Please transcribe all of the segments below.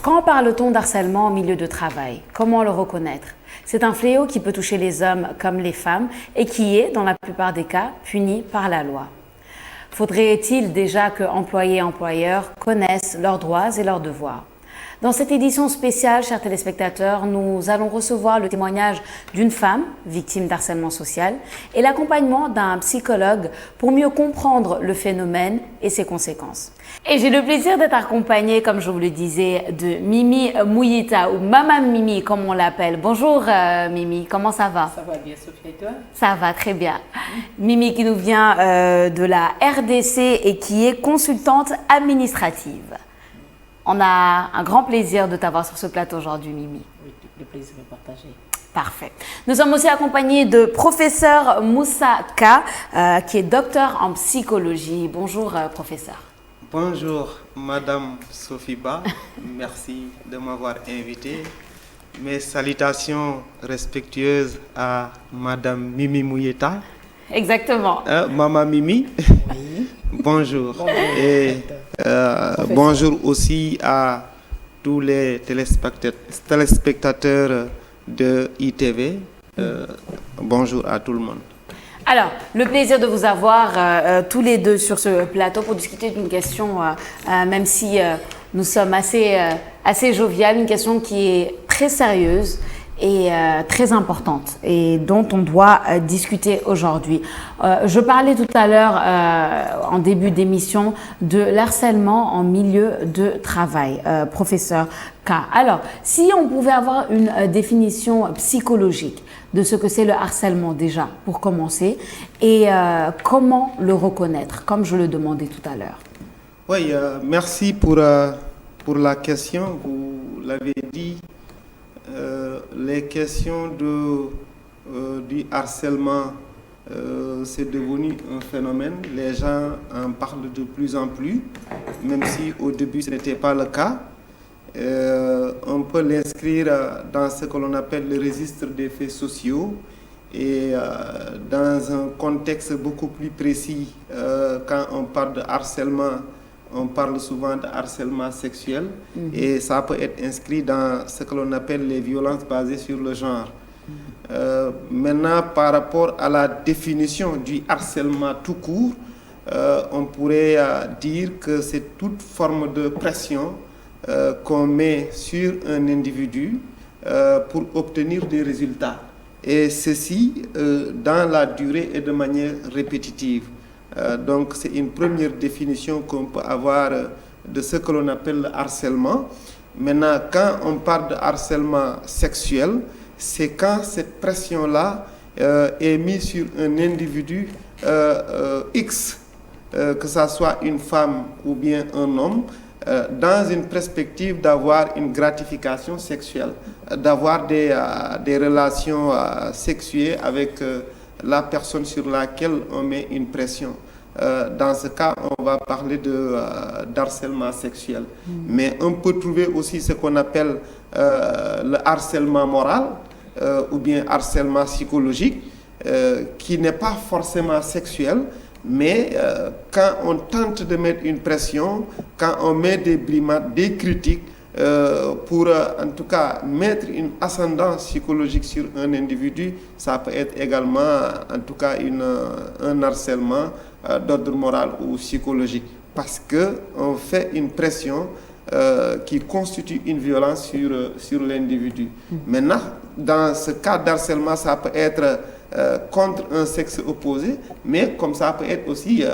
Quand parle-t-on d'harcèlement au milieu de travail? Comment le reconnaître? C'est un fléau qui peut toucher les hommes comme les femmes et qui est, dans la plupart des cas, puni par la loi. Faudrait-il déjà que employés et employeurs connaissent leurs droits et leurs devoirs? Dans cette édition spéciale, chers téléspectateurs, nous allons recevoir le témoignage d'une femme victime d'harcèlement social et l'accompagnement d'un psychologue pour mieux comprendre le phénomène et ses conséquences. Et j'ai le plaisir d'être accompagnée, comme je vous le disais, de Mimi Mouyita ou Mama Mimi comme on l'appelle. Bonjour Mimi, comment ça va? Ça va bien Sophie et toi? Ça va très bien. Mimi qui nous vient de la RDC et qui est consultante administrative. On a un grand plaisir de t'avoir sur ce plateau aujourd'hui, Mimi. Oui, le plaisir est partagé. Parfait. Nous sommes aussi accompagnés de professeur Moussa Ka, qui est docteur en psychologie. Bonjour, professeur. Bonjour, Madame Sophie Ba. Merci de m'avoir invité. Mes salutations respectueuses à Madame Mimi Mouyeta. Exactement. Maman Mimi. Oui. Bonjour. Et bonjour aussi à tous les téléspectateurs de ITV. Bonjour à tout le monde. Alors, le plaisir de vous avoir tous les deux sur ce plateau pour discuter d'une question, même si nous sommes assez joviales, une question qui est très sérieuse et très importante et dont on doit discuter aujourd'hui. Je parlais tout à l'heure en début d'émission de l'harcèlement en milieu de travail, professeur K. Alors, si on pouvait avoir une définition psychologique de ce que c'est le harcèlement déjà, pour commencer, et comment le reconnaître, comme je le demandais tout à l'heure. Oui, merci pour la question, vous l'avez dit. Les questions du harcèlement, c'est devenu un phénomène. Les gens en parlent de plus en plus, même si au début ce n'était pas le cas. On peut l'inscrire dans ce que l'on appelle le registre des faits sociaux et dans un contexte beaucoup plus précis. Quand on parle de harcèlement, on parle souvent de harcèlement sexuel et ça peut être inscrit dans ce que l'on appelle les violences basées sur le genre. Maintenant, par rapport à la définition du harcèlement tout court, on pourrait dire que c'est toute forme de pression qu'on met sur un individu pour obtenir des résultats. Et ceci dans la durée et de manière répétitive. Donc c'est une première définition qu'on peut avoir de ce que l'on appelle le harcèlement. Maintenant, quand on parle de harcèlement sexuel, c'est quand cette pression-là est mise sur un individu X, que ce soit une femme ou bien un homme, dans une perspective d'avoir une gratification sexuelle, d'avoir des relations sexuelles avec la personne sur laquelle on met une pression. Dans ce cas, on va parler d'harcèlement sexuel. Mais on peut trouver aussi ce qu'on appelle le harcèlement moral ou bien harcèlement psychologique, qui n'est pas forcément sexuel, mais quand on tente de mettre une pression, quand on met des brimades, des critiques, pour en tout cas mettre une ascendance psychologique sur un individu, ça peut être également en tout cas un harcèlement d'ordre moral ou psychologique, parce qu'on fait une pression qui constitue une violence sur l'individu. Maintenant, dans ce cas d'harcèlement, ça peut être contre un sexe opposé, mais comme ça peut être aussi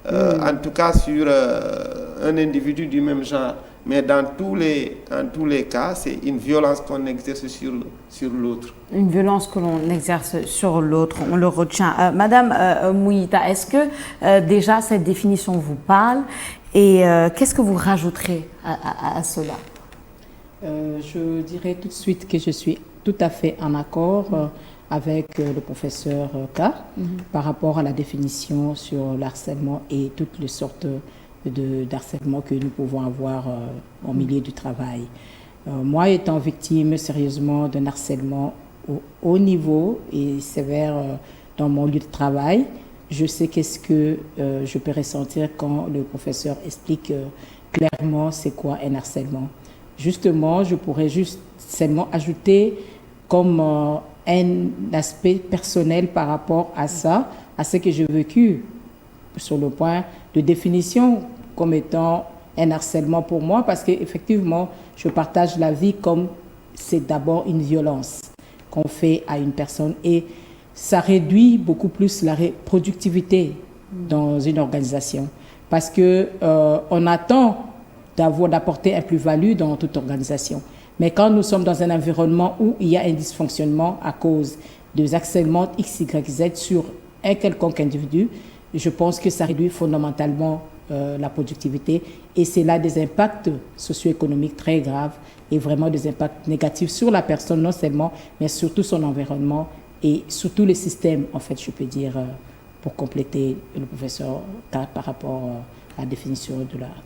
en tout cas sur un individu du même genre. Mais dans tous les cas, c'est une violence qu'on exerce sur l'autre. Une violence que l'on exerce sur l'autre, on le retient. Madame Mouyita, est-ce que déjà cette définition vous parle et qu'est-ce que vous rajouterez à cela? Je dirais tout de suite que je suis tout à fait en accord avec le professeur K par rapport à la définition sur l'harcèlement et toutes les sortes d'harcèlement que nous pouvons avoir en milieu du travail. Moi, étant victime sérieusement d'un harcèlement au haut niveau et sévère dans mon lieu de travail, je sais qu'est-ce que je peux ressentir quand le professeur explique clairement c'est quoi un harcèlement. Justement, je pourrais juste seulement ajouter comme un aspect personnel par rapport à ça, à ce que j'ai vécu sur le point de définition comme étant un harcèlement pour moi, parce qu'effectivement, je partage la vie comme c'est d'abord une violence qu'on fait à une personne et ça réduit beaucoup plus la productivité dans une organisation parce que on attend d'apporter un plus-value dans toute organisation. Mais quand nous sommes dans un environnement où il y a un dysfonctionnement à cause des harcèlements X, Y, Z sur un quelconque individu, je pense que ça réduit fondamentalement la productivité et c'est là des impacts socio-économiques très graves et vraiment des impacts négatifs sur la personne non seulement, mais surtout son environnement et sur tous les systèmes, en fait, je peux dire, pour compléter le professeur par rapport à la définition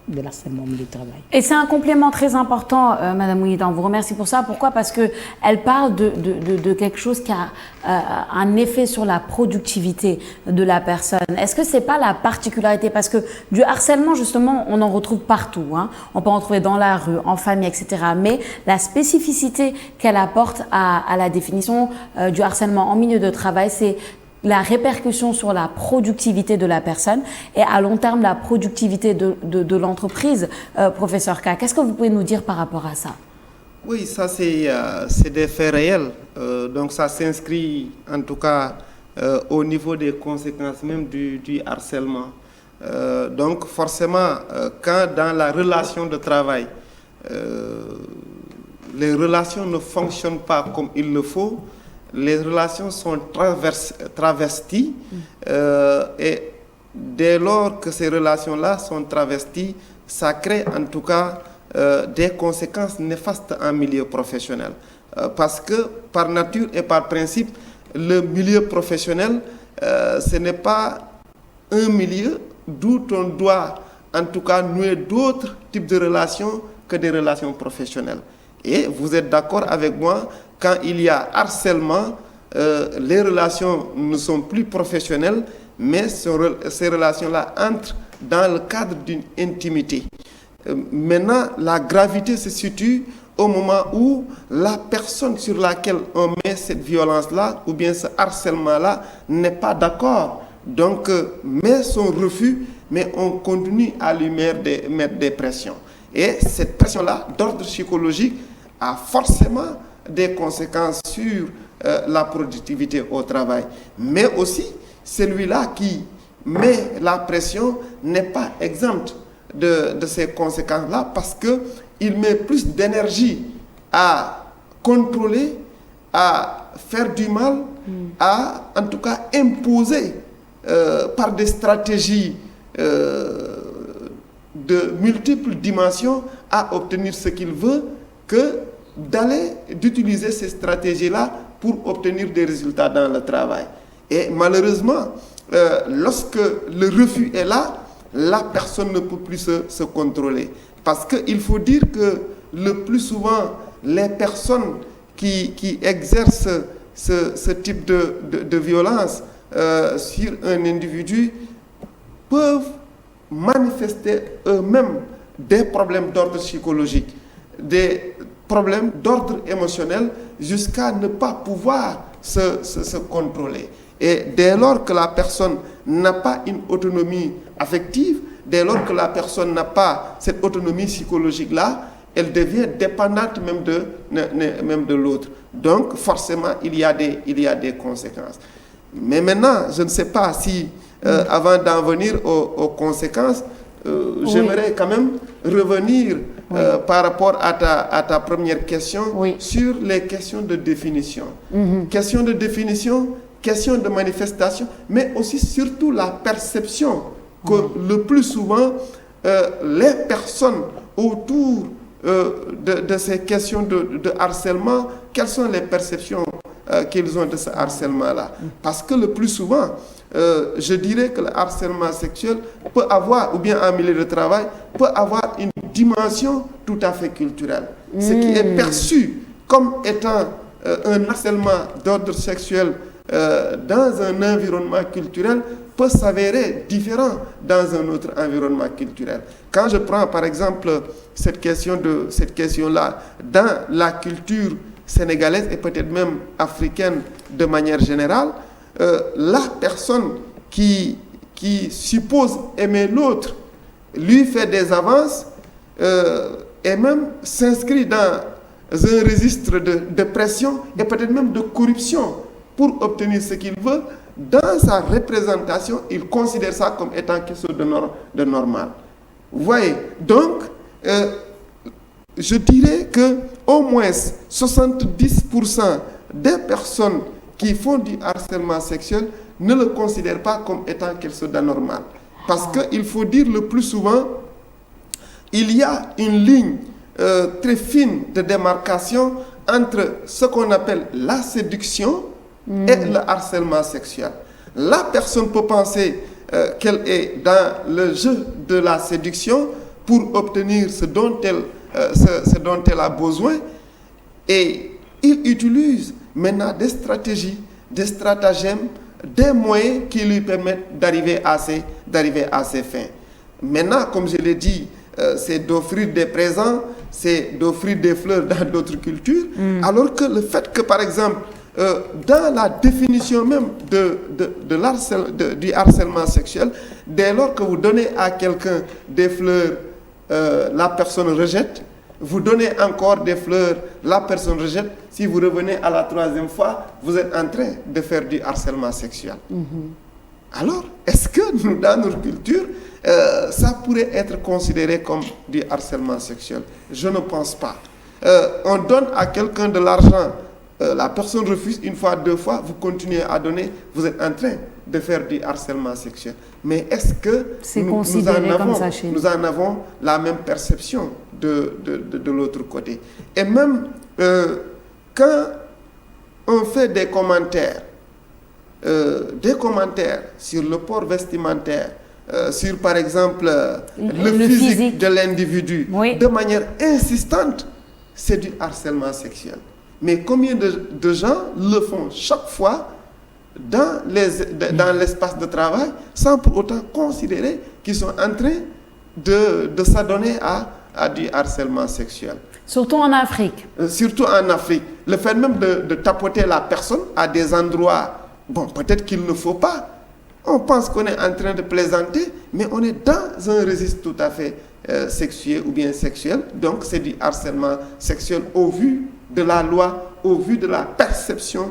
de l'harcèlement au milieu de travail. Et c'est un complément très important, Madame Ouida, on vous remercie pour ça. Pourquoi? Parce qu'elle parle de quelque chose qui a un effet sur la productivité de la personne. Est-ce que c'est pas la particularité? Parce que du harcèlement, justement, on en retrouve partout. Hein. On peut en trouver dans la rue, en famille, etc. Mais la spécificité qu'elle apporte à la définition du harcèlement en milieu de travail, c'est la répercussion sur la productivité de la personne et à long terme la productivité de l'entreprise. Professeur K, qu'est-ce que vous pouvez nous dire par rapport à ça? Oui, ça c'est des faits réels. Donc ça s'inscrit en tout cas au niveau des conséquences même du harcèlement. Donc forcément, quand dans la relation de travail, les relations ne fonctionnent pas comme il le faut, les relations sont travesties et dès lors que ces relations-là sont travesties, ça crée en tout cas des conséquences néfastes en milieu professionnel. Parce que par nature et par principe, le milieu professionnel, ce n'est pas un milieu d'où on doit en tout cas nouer d'autres types de relations que des relations professionnelles. Et vous êtes d'accord avec moi, quand il y a harcèlement, les relations ne sont plus professionnelles, mais ces relations-là entrent dans le cadre d'une intimité. Maintenant, la gravité se situe au moment où la personne sur laquelle on met cette violence-là, ou bien ce harcèlement-là, n'est pas d'accord. Donc, met son refus, mais on continue à lui mettre des pressions. Et cette pression-là, d'ordre psychologique, a forcément des conséquences sur la productivité au travail. Mais aussi, celui-là qui met la pression n'est pas exempt de ces conséquences-là parce qu'il met plus d'énergie à contrôler, à faire du mal, à en tout cas imposer par des stratégies de multiples dimensions à obtenir ce qu'il veut que d'utiliser ces stratégies-là pour obtenir des résultats dans le travail. Et malheureusement, lorsque le refus est là, la personne ne peut plus se contrôler. Parce qu'il faut dire que le plus souvent, les personnes qui exercent ce type de violence sur un individu peuvent manifester eux-mêmes des problèmes d'ordre psychologique, des problèmes d'ordre émotionnel jusqu'à ne pas pouvoir se contrôler. Et dès lors que la personne n'a pas une autonomie affective, dès lors que la personne n'a pas cette autonomie psychologique-là, elle devient dépendante même de l'autre. Donc forcément, il y a des conséquences. Mais maintenant, je ne sais pas si, avant d'en venir aux conséquences, j'aimerais quand même revenir par rapport à ta première question sur les questions de définition. Questions de définition, questions de manifestation, mais aussi surtout la perception que le plus souvent les personnes autour de ces questions de harcèlement, quelles sont les perceptions qu'ils ont de ce harcèlement-là. Parce que le plus souvent, je dirais que le harcèlement sexuel peut avoir, ou bien en milieu de travail, peut avoir une dimension tout à fait culturelle. Ce qui est perçu comme étant un harcèlement d'ordre sexuel dans un environnement culturel peut s'avérer différent dans un autre environnement culturel. Quand je prends par exemple cette question-là dans la culture sénégalaise et peut-être même africaine de manière générale, la personne qui suppose aimer l'autre lui fait des avances et même s'inscrit dans un registre de pression et peut-être même de corruption pour obtenir ce qu'il veut. Dans sa représentation, il considère ça comme étant quelque chose de normal. Vous voyez, donc, je dirais que au moins 70% des personnes qui font du harcèlement sexuel ne le considèrent pas comme étant quelque chose d'anormal. Parce qu'il faut dire le plus souvent, il y a une ligne très fine de démarcation entre ce qu'on appelle la séduction et le harcèlement sexuel. La personne peut penser qu'elle est dans le jeu de la séduction pour obtenir ce dont elle a besoin, et il utilise maintenant des stratégies, des stratagèmes, des moyens qui lui permettent d'arriver à ses fins. Maintenant, comme je l'ai dit, c'est d'offrir des présents, c'est d'offrir des fleurs dans d'autres cultures, alors que le fait que, par exemple, dans la définition même du harcèlement sexuel, dès lors que vous donnez à quelqu'un des fleurs, la personne rejette, vous donnez encore des fleurs, la personne rejette, si vous revenez à la troisième fois, vous êtes en train de faire du harcèlement sexuel. Alors, est-ce que nous, dans notre culture, ça pourrait être considéré comme du harcèlement sexuel? Je ne pense pas. On donne à quelqu'un de l'argent, la personne refuse une fois, deux fois, vous continuez à donner, vous êtes en train de faire du harcèlement sexuel. Mais est-ce que nous en avons la même perception de l'autre côté? Et même quand on fait des commentaires sur le port vestimentaire, sur par exemple le physique de l'individu, de manière insistante, c'est du harcèlement sexuel. Mais combien de gens le font chaque fois dans l'espace de travail sans pour autant considérer qu'ils sont en train de s'adonner à du harcèlement sexuel. Surtout en Afrique. Surtout en Afrique. Le fait même de tapoter la personne à des endroits, bon, peut-être qu'il ne faut pas. On pense qu'on est en train de plaisanter, mais on est dans un registre tout à fait sexuel ou bien sexuel. Donc c'est du harcèlement sexuel au vu de la loi, au vu de la perception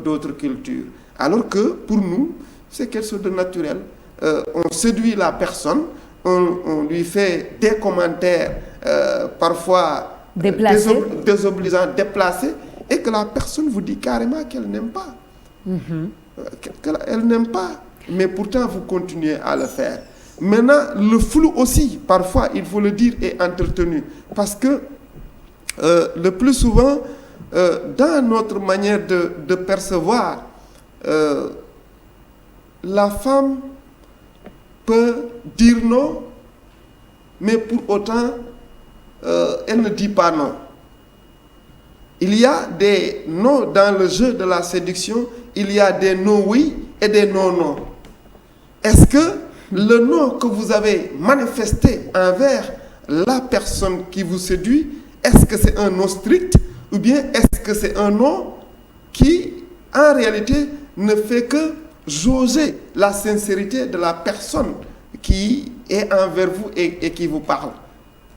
d'autres cultures. Alors que pour nous, c'est quelque chose de naturel. On séduit la personne, on lui fait des commentaires parfois désobligeants, déplacés, et que la personne vous dit carrément qu'elle n'aime pas. Elle n'aime pas, mais pourtant vous continuez à le faire. Maintenant, le flou aussi, parfois, il faut le dire, est entretenu. Parce que le plus souvent, dans notre manière de percevoir, la femme peut dire non, mais pour autant, elle ne dit pas non. Il y a des non dans le jeu de la séduction, il y a des non oui et des non non. Est-ce que le non que vous avez manifesté envers la personne qui vous séduit, est-ce que c'est un non strict ou bien est-ce que c'est un non qui, en réalité, ne fait que jauger la sincérité de la personne qui est envers vous et qui vous parle?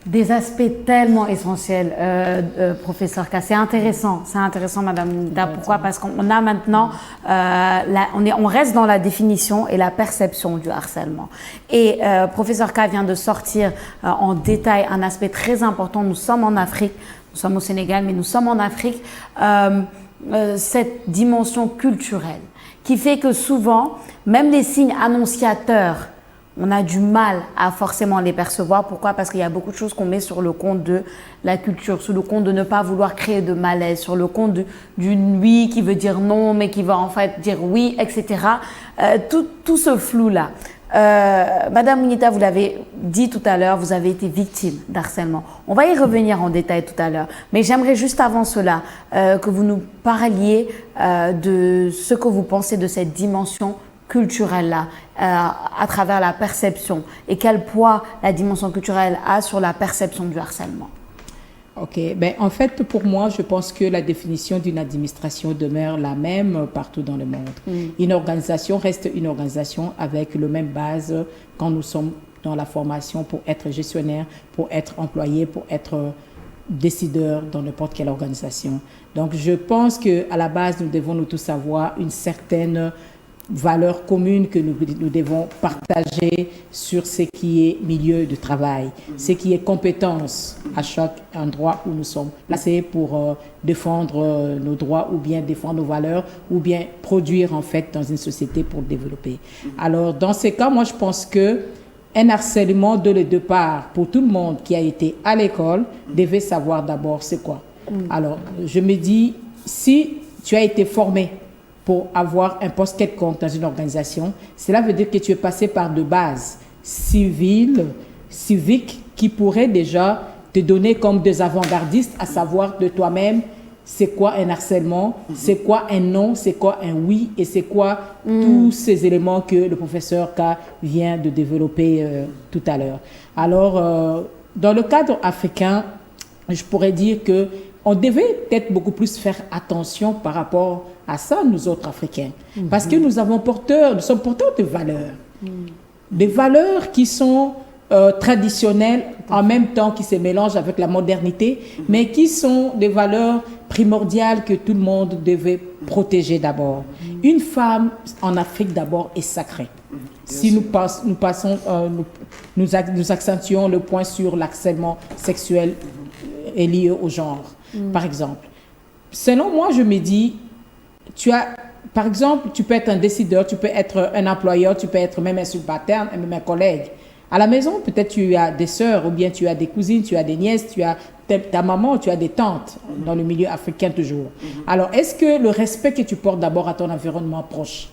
Des aspects tellement essentiels, professeur K. C'est intéressant, Madame Nida. Pourquoi? Parce qu'on a maintenant, on reste dans la définition et la perception du harcèlement. Et professeur K vient de sortir en détail un aspect très important. Nous sommes en Afrique, nous sommes au Sénégal, mais nous sommes en Afrique. Cette dimension culturelle qui fait que souvent, même les signes annonciateurs, on a du mal à forcément les percevoir. Pourquoi? Parce qu'il y a beaucoup de choses qu'on met sur le compte de la culture, sur le compte de ne pas vouloir créer de malaise, sur le compte du oui qui veut dire non, mais qui va en fait dire oui, etc. Tout ce flou-là. Madame Mounita, vous l'avez dit tout à l'heure, vous avez été victime d'harcèlement. On va y revenir en détail tout à l'heure. Mais j'aimerais juste avant cela que vous nous parliez de ce que vous pensez de cette dimension culturelle-là à travers la perception et quel poids la dimension culturelle a sur la perception du harcèlement? Ok, en fait, pour moi, je pense que la définition d'une administration demeure la même partout dans le monde. Une organisation reste une organisation avec le même base quand nous sommes dans la formation pour être gestionnaire, pour être employé, pour être décideur dans n'importe quelle organisation. Donc, je pense qu'à la base, nous devons nous tous avoir une certaine valeurs communes que nous devons partager sur ce qui est milieu de travail, ce qui est compétence à chaque endroit où nous sommes placés pour défendre nos droits ou bien défendre nos valeurs ou bien produire en fait dans une société pour développer. Alors dans ces cas, moi je pense que un harcèlement de le départ pour tout le monde qui a été à l'école devait savoir d'abord c'est quoi. Alors je me dis, si tu as été formé pour avoir un poste quelconque dans une organisation, cela veut dire que tu es passé par de bases civiques qui pourraient déjà te donner comme des avant-gardistes, à savoir de toi-même, c'est quoi un harcèlement, c'est quoi un non, c'est quoi un oui, et c'est quoi tous ces éléments que le professeur K vient de développer tout à l'heure. Alors, dans le cadre africain, je pourrais dire que on devait peut-être beaucoup plus faire attention par rapport à ça, nous autres Africains. Parce que nous sommes porteurs de valeurs. Des valeurs qui sont traditionnelles, en même temps qui se mélangent avec la modernité, mais qui sont des valeurs primordiales que tout le monde devait protéger d'abord. Une femme en Afrique d'abord est sacrée. Si nous accentuons le point sur l'harcèlement sexuel est lié au genre, par exemple. Selon moi, je me dis, par exemple, tu peux être un décideur, tu peux être un employeur, tu peux être même un subalterne, même un collègue. À la maison, peut-être tu as des sœurs, ou bien tu as des cousines, tu as des nièces, tu as ta maman, tu as des tantes, dans le milieu africain toujours. Alors, est-ce que le respect que tu portes d'abord à ton environnement proche,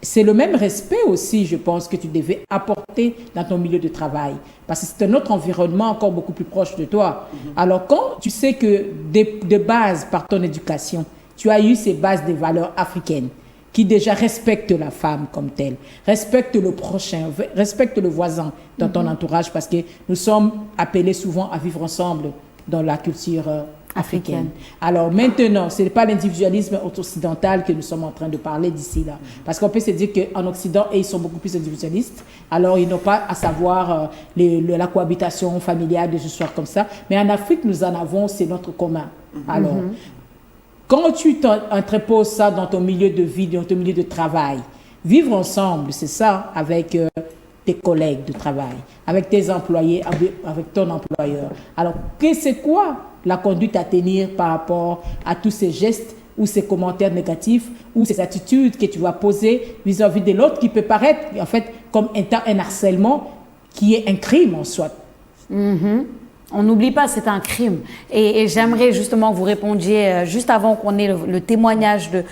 c'est le même respect aussi, je pense, que tu devais apporter dans ton milieu de travail. Parce que c'est un autre environnement encore beaucoup plus proche de toi. Alors, quand tu sais que de base, par ton éducation, tu as eu ces bases des valeurs africaines qui déjà respectent la femme comme telle, respectent le prochain, respectent le voisin dans ton entourage, parce que nous sommes appelés souvent à vivre ensemble dans la culture africaine. Alors maintenant, ce n'est pas l'individualisme occidental que nous sommes en train de parler d'ici là. Parce qu'on peut se dire qu'en Occident, ils sont beaucoup plus individualistes. Alors, ils n'ont pas à savoir la cohabitation familiale, des histoires comme ça. Mais en Afrique, nous en avons, c'est notre commun. Alors, quand tu entreposes ça dans ton milieu de vie, dans ton milieu de travail, vivre ensemble, c'est ça, avec tes collègues de travail, avec tes employés, avec ton employeur. Alors, c'est quoi la conduite à tenir par rapport à tous ces gestes ou ces commentaires négatifs ou ces attitudes que tu vas poser vis-à-vis de l'autre qui peut paraître en fait comme un harcèlement qui est un crime en soi. On n'oublie pas, c'est un crime. Et j'aimerais justement que vous répondiez, juste avant qu'on ait le témoignage de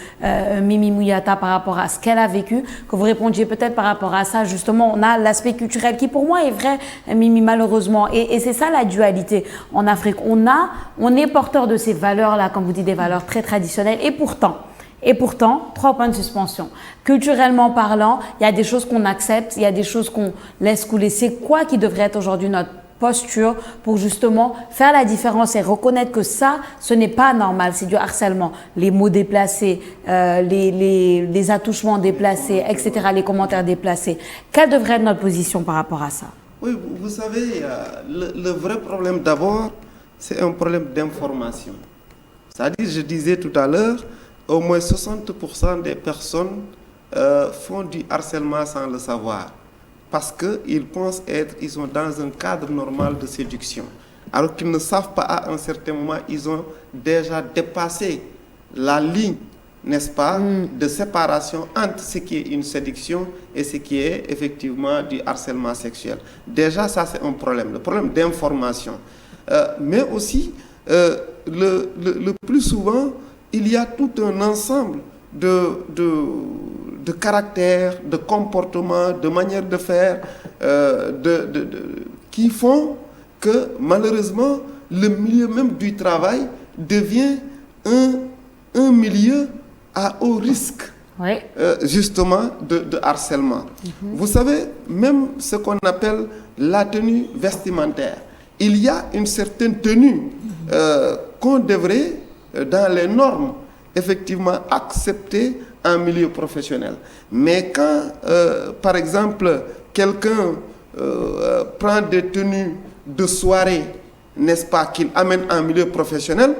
Mimi Mouyata par rapport à ce qu'elle a vécu, que vous répondiez peut-être par rapport à ça. Justement, on a l'aspect culturel qui, pour moi, est vrai, Mimi, malheureusement. Et c'est ça la dualité en Afrique. On est porteur de ces valeurs-là, comme vous dites, des valeurs très traditionnelles. Et pourtant, 3 points de suspension. Culturellement parlant, il y a des choses qu'on accepte, il y a des choses qu'on laisse couler. C'est quoi qui devrait être aujourd'hui notre posture pour justement faire la différence et reconnaître que ça, ce n'est pas normal, c'est du harcèlement. Les mots déplacés, les attouchements déplacés, etc., les commentaires déplacés. Quelle devrait être notre position par rapport à ça? Oui, vous savez, le vrai problème d'abord, c'est un problème d'information. C'est-à-dire, je disais tout à l'heure, au moins 60% des personnes font du harcèlement sans le savoir. Parce qu'ils pensent ils sont dans un cadre normal de séduction. Alors qu'ils ne savent pas, à un certain moment, ils ont déjà dépassé la ligne, n'est-ce pas, de séparation entre ce qui est une séduction et ce qui est effectivement du harcèlement sexuel. Déjà, ça c'est un problème, le problème d'information. Mais aussi, le plus souvent, il y a tout un ensemble de caractère, de comportement, de manière de faire, qui font que malheureusement le milieu même du travail devient un milieu à haut risque Oui. justement de harcèlement. Vous savez, même ce qu'on appelle la tenue vestimentaire, il y a une certaine tenue qu'on devrait, dans les normes, effectivement accepter en milieu professionnel. Mais quand, par exemple, quelqu'un prend des tenues de soirée, n'est-ce pas, qu'il amène en milieu professionnel,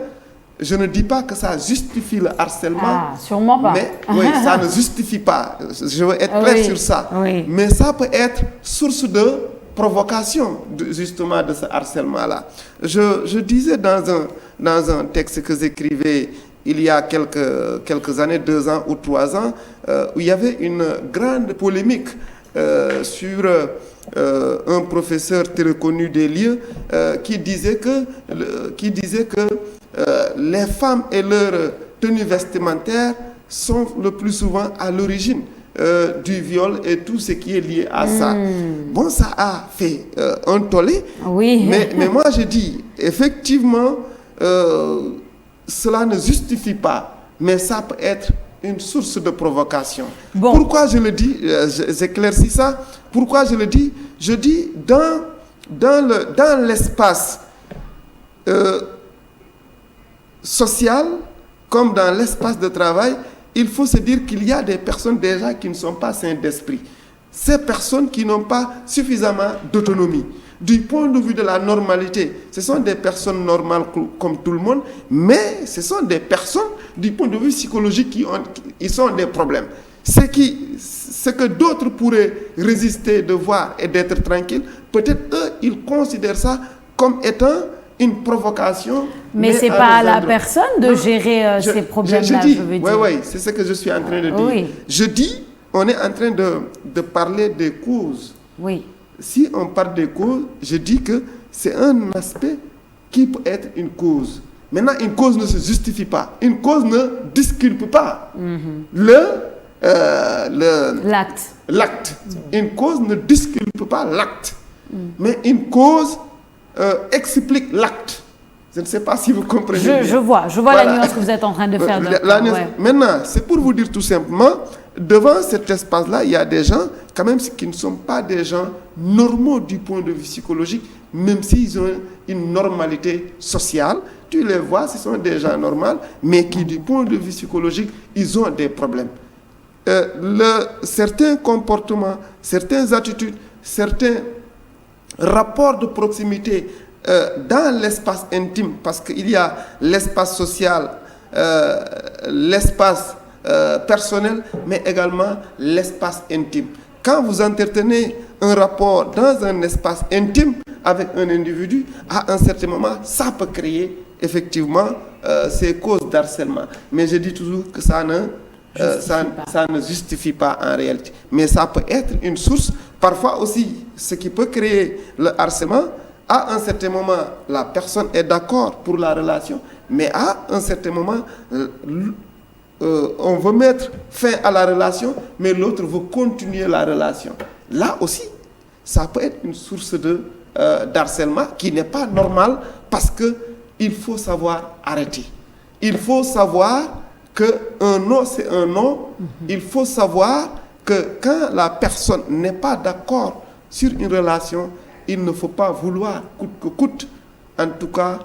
je ne dis pas que ça justifie le harcèlement. Ah, sûrement pas. Mais oui, ça ne justifie pas. Je veux être clair sur ça. Oui. Mais ça peut être source de provocation, justement, de ce harcèlement-là. Je disais dans un texte que j'écrivais il y a quelques années, 2 ans ou 3 ans, où il y avait une grande polémique sur un professeur très connu des lieux qui disait que les femmes et leur tenue vestimentaire sont le plus souvent à l'origine du viol et tout ce qui est lié à ça. Bon, ça a fait un tollé, Oui. mais moi je dis, effectivement, cela ne justifie pas, mais ça peut être une source de provocation. Bon. Pourquoi je le dis, j'éclaircis ça, pourquoi je le dis? Je dis dans l'espace social, comme dans l'espace de travail, il faut se dire qu'il y a des personnes déjà qui ne sont pas saines d'esprit. Ces personnes qui n'ont pas suffisamment d'autonomie. Du point de vue de la normalité, ce sont des personnes normales comme tout le monde, mais ce sont des personnes, du point de vue psychologique, ils ont des problèmes. Ce que d'autres pourraient résister de voir et d'être tranquilles, peut-être eux, ils considèrent ça comme étant une provocation. Mais ce n'est pas à la personne de gérer ces problèmes-là, je veux dire. Oui, c'est ce que je suis en train de dire. Oui. Je dis, on est en train de parler des causes. Oui. Si on parle des causes, je dis que c'est un aspect qui peut être une cause. Maintenant, une cause ne se justifie pas. Une cause ne disculpe pas l'acte. Une cause ne disculpe pas l'acte. Mais une cause explique l'acte. Je ne sais pas si vous comprenez bien. Je vois voilà. La nuance que vous êtes en train de faire. Maintenant, c'est pour vous dire tout simplement, devant cet espace-là, il y a des gens, quand même, qui ne sont pas des gens normaux du point de vue psychologique, même s'ils ont une normalité sociale. Tu les vois, ce sont des gens normaux, mais qui, du point de vue psychologique, ils ont des problèmes. Certains comportements, certaines attitudes, certains rapports de proximité dans l'espace intime, parce qu'il y a l'espace social, l'espace personnel, mais également l'espace intime. Quand vous entretenez un rapport dans un espace intime avec un individu, à un certain moment, ça peut créer effectivement ces causes d'harcèlement. Mais je dis toujours que ça ne justifie pas en réalité. Mais ça peut être une source. Parfois aussi, ce qui peut créer le harcèlement, à un certain moment, la personne est d'accord pour la relation, mais à un certain moment, on veut mettre fin à la relation, mais l'autre veut continuer la relation. Là aussi, ça peut être une source d'harcèlement qui n'est pas normale, parce qu'il faut savoir arrêter. Il faut savoir qu'un non, c'est un non. Il faut savoir que quand la personne n'est pas d'accord sur une relation, il ne faut pas vouloir, coûte que coûte, en tout cas,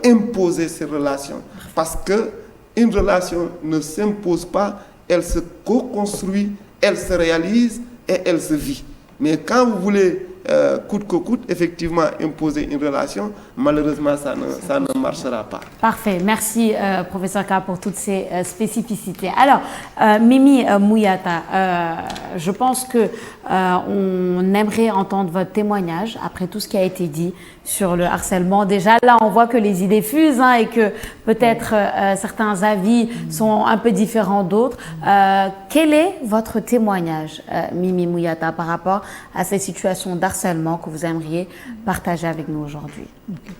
imposer ces relations. Parce qu'une relation ne s'impose pas, elle se co-construit, elle se réalise et elle se vit. Mais quand vous voulez, coûte que coûte, effectivement, imposer une relation, malheureusement, ça ne marchera pas. Parfait. Merci, professeur Ka, pour toutes ces spécificités. Alors, Mimi Mouyata, je pense que on aimerait entendre votre témoignage après tout ce qui a été dit sur le harcèlement. Déjà, là, on voit que les idées fusent et que peut-être certains avis sont un peu différents d'autres. Quel est votre témoignage, Mimi Mouyata, par rapport à ces situations d'harcèlement que vous aimeriez partager avec nous aujourd'hui? Okay.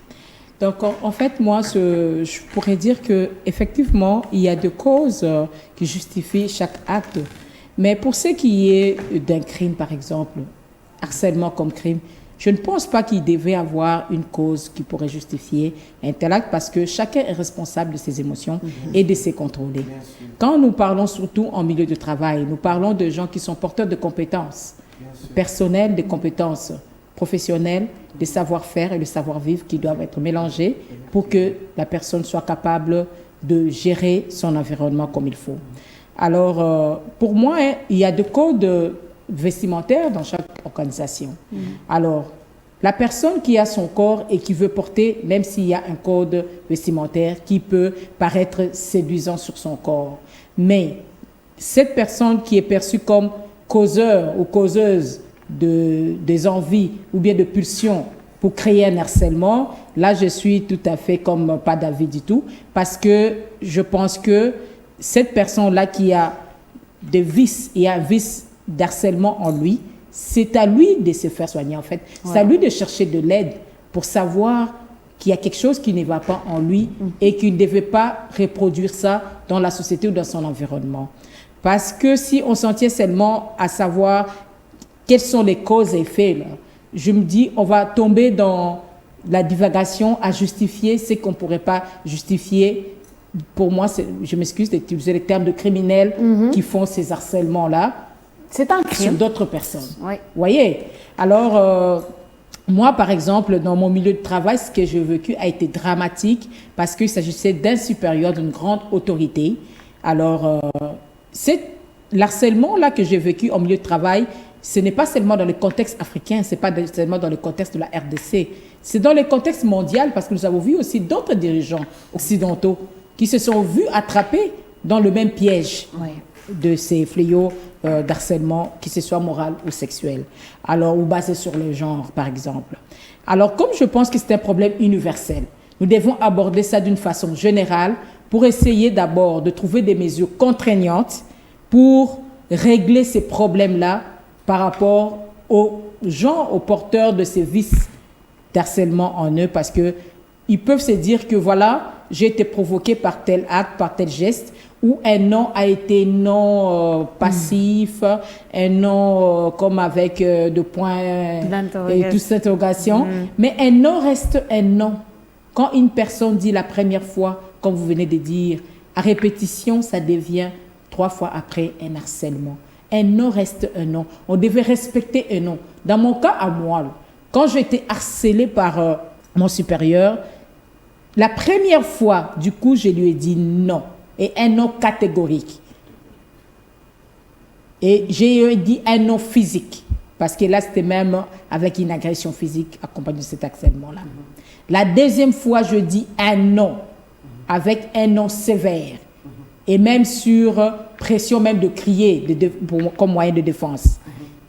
Donc, en fait, moi, je pourrais dire qu'effectivement, il y a des causes qui justifient chaque acte. Mais pour ce qui est d'un crime, par exemple, harcèlement comme crime, Je ne pense pas qu'il devait avoir une cause qui pourrait justifier un tel acte parce que chacun est responsable de ses émotions et de ses contrôler. Quand nous parlons surtout en milieu de travail, nous parlons de gens qui sont porteurs de compétences personnelles, de compétences professionnelles, de savoir-faire et de savoir-vivre qui doivent être mélangés pour que la personne soit capable de gérer son environnement comme il faut. Alors, pour moi, il y a des codes vestimentaires dans chaque organisation. Alors, la personne qui a son corps et qui veut porter, même s'il y a un code vestimentaire qui peut paraître séduisant sur son corps, mais cette personne qui est perçue comme causeur ou causeuse des envies ou bien de pulsions pour créer un harcèlement, là, je suis tout à fait comme pas d'avis du tout, parce que je pense que cette personne-là qui a des vices et un vice d'harcèlement en lui, c'est à lui de se faire soigner en fait. C'est à lui de chercher de l'aide pour savoir qu'il y a quelque chose qui ne va pas en lui et qu'il ne devait pas reproduire ça dans la société ou dans son environnement. Parce que si on s'en tient seulement à savoir quelles sont les causes et effets, là, je me dis on va tomber dans la divagation à justifier ce qu'on ne pourrait pas justifier. Pour moi, je m'excuse d'utiliser les termes de criminels qui font ces harcèlements-là. C'est un crime. Sur d'autres personnes. Oui. Vous voyez? Alors, moi, par exemple, dans mon milieu de travail, ce que j'ai vécu a été dramatique parce qu'il s'agissait d'un supérieur, d'une grande autorité. Alors, l'harcèlement-là que j'ai vécu en milieu de travail, ce n'est pas seulement dans le contexte africain, ce n'est pas seulement dans le contexte de la RDC. C'est dans le contexte mondial parce que nous avons vu aussi d'autres dirigeants occidentaux qui se sont vus attrapés dans le même piège de ces fléaux d'harcèlement, que ce soit moral ou sexuel, alors ou basé sur le genre, par exemple. Alors, comme je pense que c'est un problème universel, nous devons aborder ça d'une façon générale pour essayer d'abord de trouver des mesures contraignantes pour régler ces problèmes-là par rapport aux gens, aux porteurs de ces vices d'harcèlement en eux, parce qu'ils peuvent se dire que voilà, j'ai été provoqué par tel acte, par tel geste, où un non a été non passif, un non comme avec deux points et toute cette interrogation. Mais un non reste un non. Quand une personne dit la première fois, comme vous venez de dire, à répétition, ça devient 3 fois après un harcèlement. Un non reste un non. On devait respecter un non. Dans mon cas à moi, quand j'ai été harcelée par mon supérieur, la première fois, du coup, je lui ai dit non. Et un non catégorique. Et j'ai dit un non physique. Parce que là, c'était même avec une agression physique accompagnée de cet harcèlement-là. La deuxième fois, je dis un non. Avec un non sévère. Et même sur pression même de crier comme moyen de défense.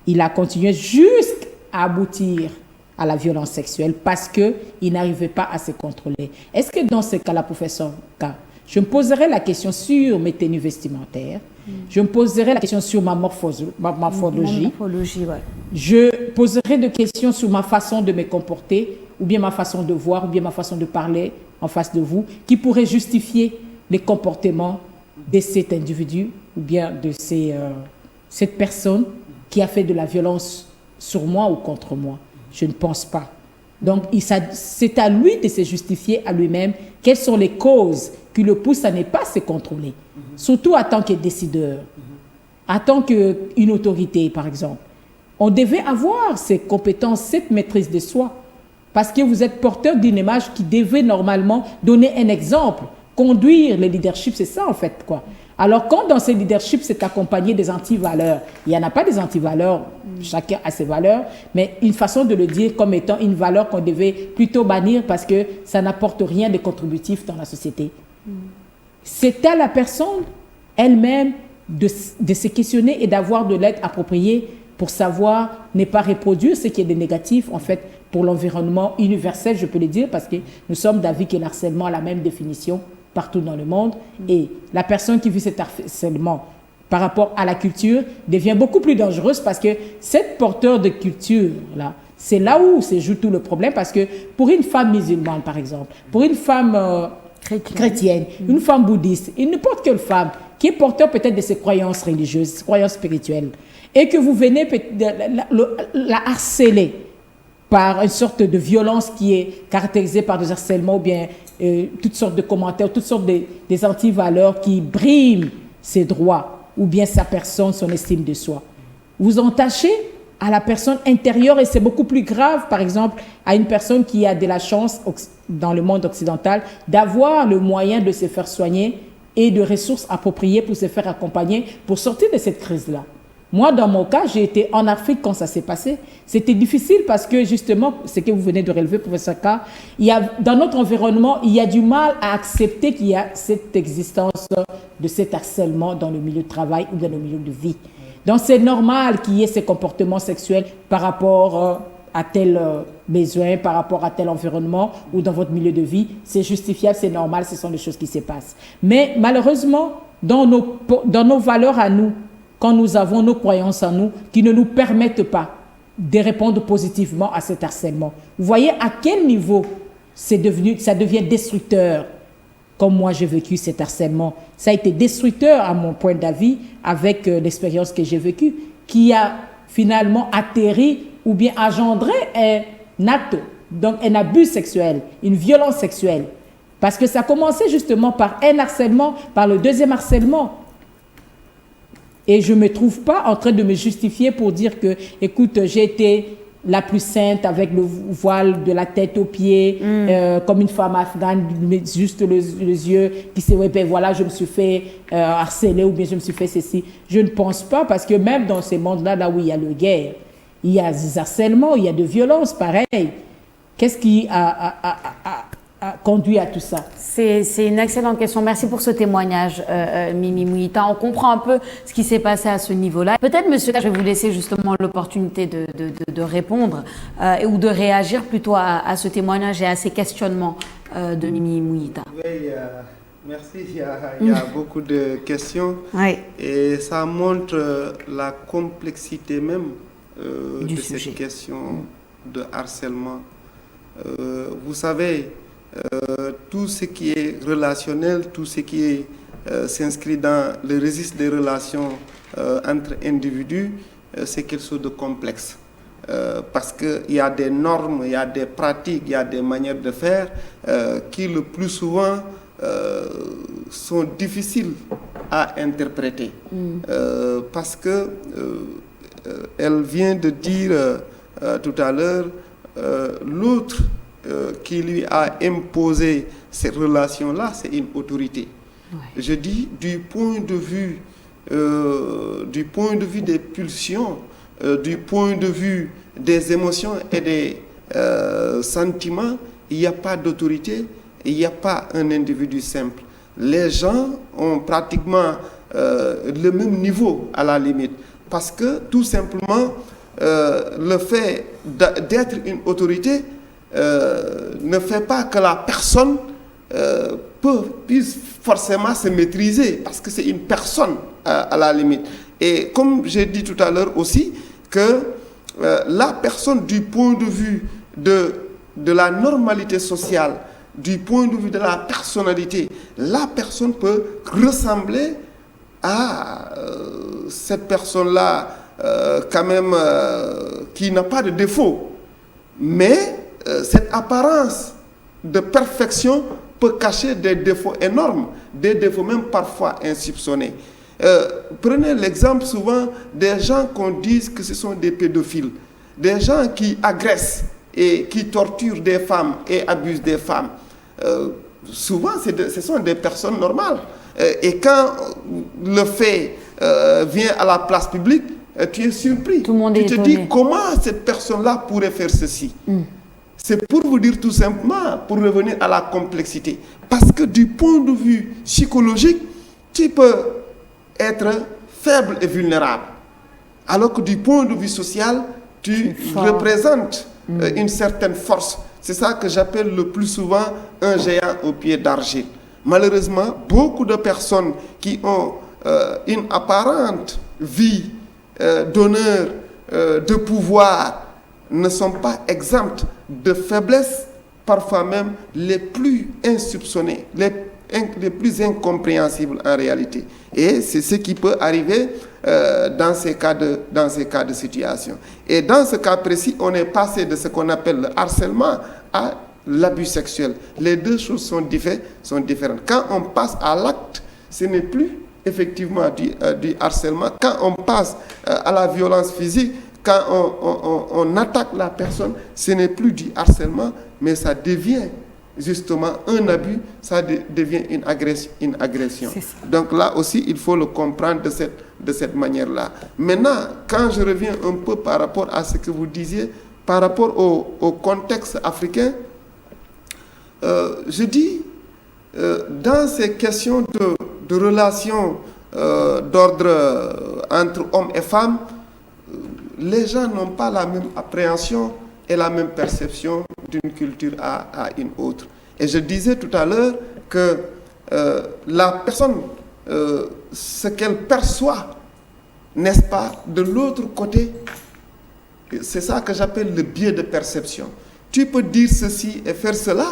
Il a continué jusqu'à aboutir à la violence sexuelle parce qu'il n'arrivait pas à se contrôler. Est-ce que dans ce cas-là, professeur K, je me poserai la question sur mes tenues vestimentaires, je me poserai la question sur ma morphologie, je poserai des questions sur ma façon de me comporter, ou bien ma façon de voir, ou bien ma façon de parler en face de vous, qui pourrait justifier les comportements de cet individu, ou bien de cette personne qui a fait de la violence sur moi ou contre moi. Je ne pense pas. Donc, c'est à lui de se justifier à lui-même quelles sont les causes qui le poussent à ne pas se contrôler. Surtout en tant que décideur, en tant qu'une autorité, par exemple. On devait avoir ces compétences, cette maîtrise de soi. Parce que vous êtes porteur d'une image qui devait normalement donner un exemple. Conduire le leadership, c'est ça en fait, quoi. Alors, quand dans ce leadership, c'est accompagné des antivaleurs, il n'y en a pas des antivaleurs, chacun a ses valeurs, mais une façon de le dire comme étant une valeur qu'on devait plutôt bannir parce que ça n'apporte rien de contributif dans la société. C'est à la personne elle-même de se questionner et d'avoir de l'aide appropriée pour savoir ne pas reproduire ce qui est de négatif, en fait, pour l'environnement universel, je peux le dire, parce que nous sommes d'avis que l'harcèlement a la même définition partout dans le monde. Et la personne qui vit cet harcèlement par rapport à la culture devient beaucoup plus dangereuse parce que cette porteur de culture-là, c'est là où se joue tout le problème parce que pour une femme musulmane, par exemple, pour une femme chrétienne, une femme bouddhiste, une n'importe quelle femme qui est porteur peut-être de ses croyances religieuses, ses croyances spirituelles, et que vous venez la harceler par une sorte de violence qui est caractérisée par des harcèlements ou bien toutes sortes de commentaires, toutes sortes des antivaleurs qui briment ses droits ou bien sa personne, son estime de soi. Vous entachez à la personne intérieure et c'est beaucoup plus grave, par exemple, à une personne qui a de la chance dans le monde occidental d'avoir le moyen de se faire soigner et de ressources appropriées pour se faire accompagner pour sortir de cette crise-là. Moi, dans mon cas, j'ai été en Afrique quand ça s'est passé. C'était difficile parce que, justement, ce que vous venez de relever, professeur K, dans notre environnement, il y a du mal à accepter qu'il y a cette existence de cet harcèlement dans le milieu de travail ou dans le milieu de vie. Donc, c'est normal qu'il y ait ces comportements sexuels par rapport à tel besoin, par rapport à tel environnement ou dans votre milieu de vie. C'est justifiable, c'est normal, ce sont des choses qui se passent. Mais malheureusement, dans nos valeurs à nous, quand nous avons nos croyances en nous qui ne nous permettent pas de répondre positivement à cet harcèlement. Vous voyez à quel niveau ça devient destructeur. Comme moi j'ai vécu cet harcèlement, ça a été destructeur à mon point d'avis avec l'expérience que j'ai vécue, qui a finalement atterri ou bien engendré un acte, donc un abus sexuel, une violence sexuelle. Parce que ça commençait justement par un harcèlement, par le deuxième harcèlement. Et je ne me trouve pas en train de me justifier pour dire que, écoute, j'ai été la plus sainte avec le voile de la tête aux pieds, comme une femme afghane, juste les yeux, qui s'est ouais, ben voilà, je me suis fait harceler ou bien je me suis fait ceci. Je ne pense pas, parce que même dans ces mondes-là, là où il y a le guerre, il y a des harcèlements, il y a de violences, pareil. Qu'est-ce qui a conduit à tout ça? C'est une excellente question. Merci pour ce témoignage, Mimi Mouïta. On comprend un peu ce qui s'est passé à ce niveau-là. Peut-être, monsieur, je vais vous laisser justement l'opportunité de répondre ou de réagir plutôt à ce témoignage et à ces questionnements de Mimi Mouïta. Oui, merci. Il y a beaucoup de questions. Oui. Et ça montre la complexité même de sujet. cette question de harcèlement. Vous savez, tout ce qui est relationnel, tout ce qui s'inscrit dans le registre des relations entre individus, c'est quelque chose de complexe. Parce qu'il y a des normes, il y a des pratiques, il y a des manières de faire qui le plus souvent sont difficiles à interpréter. Parce que elle vient de dire tout à l'heure, l'autre qui lui a imposé cette relation-là, c'est une autorité. Ouais. Je dis du point de vue des pulsions, du point de vue des émotions et des sentiments, il n'y a pas d'autorité, il n'y a pas un individu simple. Les gens ont pratiquement le même niveau à la limite, parce que tout simplement le fait d'être une autorité ne fait pas que la personne puisse forcément se maîtriser, parce que c'est une personne à la limite. Et comme j'ai dit tout à l'heure aussi, que la personne du point de vue de la normalité sociale, du point de vue de la personnalité, la personne peut ressembler à cette personne-là quand même qui n'a pas de défaut. Mais cette apparence de perfection peut cacher des défauts énormes, des défauts même parfois insoupçonnés. Prenez l'exemple souvent des gens qu'on dise que ce sont des pédophiles, des gens qui agressent et qui torturent des femmes et abusent des femmes. Souvent, ce sont des personnes normales. Et quand le fait vient à la place publique, tu es surpris. Tout le monde tu est te étonné. dis comment cette personne-là pourrait faire ceci. C'est pour vous dire tout simplement, pour revenir à la complexité. Parce que du point de vue psychologique, tu peux être faible et vulnérable. Alors que du point de vue social, tu représentes une certaine force. C'est ça que j'appelle le plus souvent un géant au pied d'argile. Malheureusement, beaucoup de personnes qui ont une apparente vie d'honneur, de pouvoir, ne sont pas exemptes de faiblesse parfois même les plus insoupçonnés, les plus incompréhensibles en réalité. Et c'est ce qui peut arriver dans ces cas de situation. Et dans ce cas précis, on est passé de ce qu'on appelle le harcèlement à l'abus sexuel. Les deux choses sont différentes. Quand on passe à l'acte, ce n'est plus effectivement du harcèlement. Quand on passe à la violence physique, quand on attaque la personne, ce n'est plus du harcèlement, mais ça devient justement un abus, ça devient une agression. Donc là aussi, il faut le comprendre de cette manière-là. Maintenant, quand je reviens un peu par rapport à ce que vous disiez, par rapport au contexte africain, je dis, dans ces questions de relations d'ordre entre hommes et femmes, les gens n'ont pas la même appréhension et la même perception d'une culture à une autre. Et je disais tout à l'heure que la personne, ce qu'elle perçoit, n'est-ce pas, de l'autre côté, c'est ça que j'appelle le biais de perception. Tu peux dire ceci et faire cela,